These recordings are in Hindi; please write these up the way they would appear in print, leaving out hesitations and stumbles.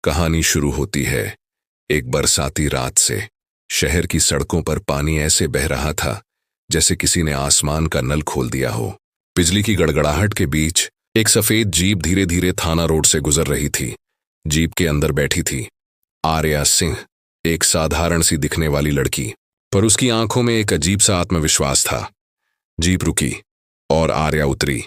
कहानी शुरू होती है एक बरसाती रात से। शहर की सड़कों पर पानी ऐसे बह रहा था जैसे किसी ने आसमान का नल खोल दिया हो। बिजली की गड़गड़ाहट के बीच एक सफेद जीप धीरे धीरे थाना रोड से गुजर रही थी। जीप के अंदर बैठी थी आर्या सिंह, एक साधारण सी दिखने वाली लड़की, पर उसकी आंखों में एक अजीब सा आत्मविश्वास था। जीप रुकी और आर्या उतरी।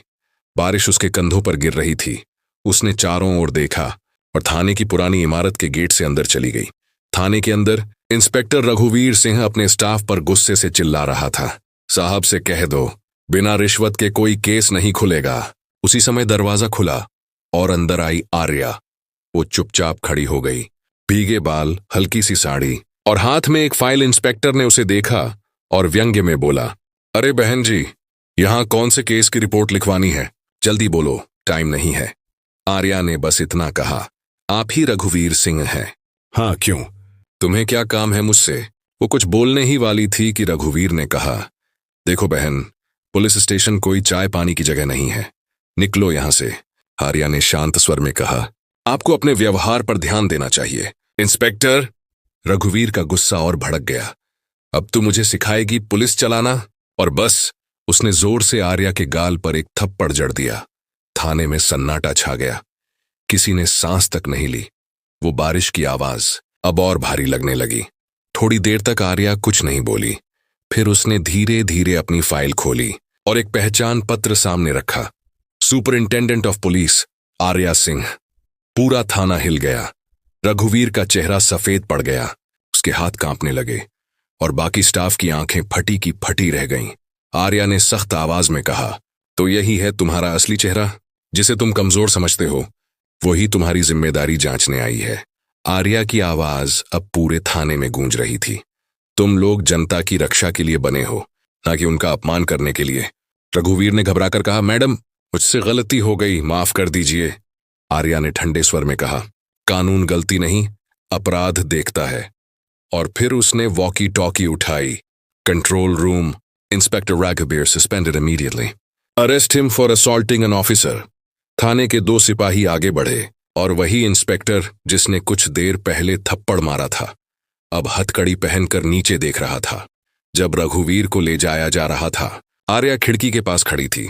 बारिश उसके कंधों पर गिर रही थी। उसने चारों ओर देखा और थाने की पुरानी इमारत के गेट से अंदर चली गई। थाने के अंदर इंस्पेक्टर रघुवीर सिंह अपने स्टाफ पर गुस्से से चिल्ला रहा था। साहब से कह दो, बिना रिश्वत के कोई केस नहीं खुलेगा। उसी समय दरवाजा खुला और अंदर आई आर्या। वो चुपचाप खड़ी हो गई, भीगे बाल, हल्की सी साड़ी और हाथ में एक फाइल। इंस्पेक्टर ने उसे देखा और व्यंग्य में बोला, अरे बहन जी, यहां कौन से केस की रिपोर्ट लिखवानी है? जल्दी बोलो, टाइम नहीं है। आर्या ने बस इतना कहा, आप ही रघुवीर सिंह हैं? हाँ, क्यों? तुम्हें क्या काम है मुझसे? वो कुछ बोलने ही वाली थी कि रघुवीर ने कहा, देखो बहन, पुलिस स्टेशन कोई चाय पानी की जगह नहीं है, निकलो यहां से। आर्या ने शांत स्वर में कहा, आपको अपने व्यवहार पर ध्यान देना चाहिए। इंस्पेक्टर, रघुवीर का गुस्सा और भड़क गया। अब तू मुझे सिखाएगी पुलिस चलाना? और बस उसने जोर से आर्या के गाल पर एक थप्पड़ जड़ दिया। थाने में सन्नाटा छा गया। किसी ने सांस तक नहीं ली। वो बारिश की आवाज अब और भारी लगने लगी। थोड़ी देर तक आर्या कुछ नहीं बोली। फिर उसने धीरे धीरे अपनी फाइल खोली और एक पहचान पत्र सामने रखा। Superintendent of police Arya Singh. पूरा थाना हिल गया। रघुवीर का चेहरा सफेद पड़ गया। उसके हाथ कांपने लगे और बाकी स्टाफ की आंखें फटी की फटी रह गईं। आर्या ने सख्त आवाज में कहा, तो यही है तुम्हारा असली चेहरा, जिसे तुम कमजोर समझते हो? वही तुम्हारी जिम्मेदारी जांचने आई है। आर्या की आवाज अब पूरे थाने में गूंज रही थी। तुम लोग जनता की रक्षा के लिए बने हो, ना कि उनका अपमान करने के लिए। रघुवीर ने घबराकर कहा, मैडम, मुझसे गलती हो गई, माफ कर दीजिए। आर्या ने ठंडे स्वर में कहा, कानून गलती नहीं, अपराध देखता है। और फिर उसने वॉकी टॉकी उठाई। कंट्रोल रूम, इंस्पेक्टर रघुवीर suspended immediately. Arrest him for assaulting an officer. थाने के 2 सिपाही आगे बढ़े और वही इंस्पेक्टर जिसने कुछ देर पहले थप्पड़ मारा था, अब हथकड़ी पहनकर नीचे देख रहा था। जब रघुवीर को ले जाया जा रहा था, आर्या खिड़की के पास खड़ी थी।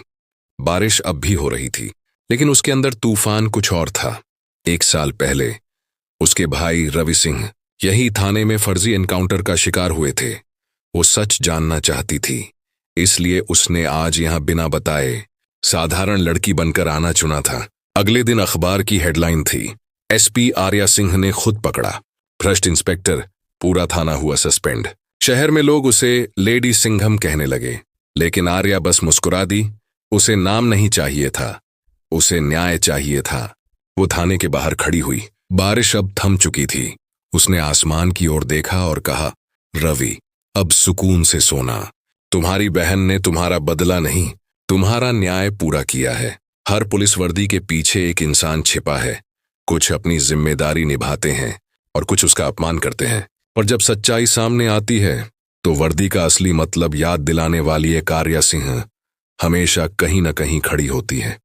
बारिश अब भी हो रही थी, लेकिन उसके अंदर तूफान कुछ और था। 1 साल पहले उसके भाई रवि सिंह यही थाने में फर्जी एनकाउंटर का शिकार हुए थे। वो सच जानना चाहती थी, इसलिए उसने आज यहां बिना बताए साधारण लड़की बनकर आना चुना था। अगले दिन अखबार की हेडलाइन थी, एसपी आर्या सिंह ने खुद पकड़ा भ्रष्ट इंस्पेक्टर, पूरा थाना हुआ सस्पेंड। शहर में लोग उसे लेडी सिंघम कहने लगे, लेकिन आर्या बस मुस्कुरा दी। उसे नाम नहीं चाहिए था, उसे न्याय चाहिए था। वो थाने के बाहर खड़ी हुई। बारिश अब थम चुकी थी। उसने आसमान की ओर देखा और कहा, रवि, अब सुकून से सोना। तुम्हारी बहन ने तुम्हारा बदला नहीं, तुम्हारा न्याय पूरा किया है। हर पुलिस वर्दी के पीछे एक इंसान छिपा है। कुछ अपनी जिम्मेदारी निभाते हैं और कुछ उसका अपमान करते हैं। और जब सच्चाई सामने आती है तो वर्दी का असली मतलब याद दिलाने वाली एक आर्या सिंह हमेशा कहीं न कहीं खड़ी होती है।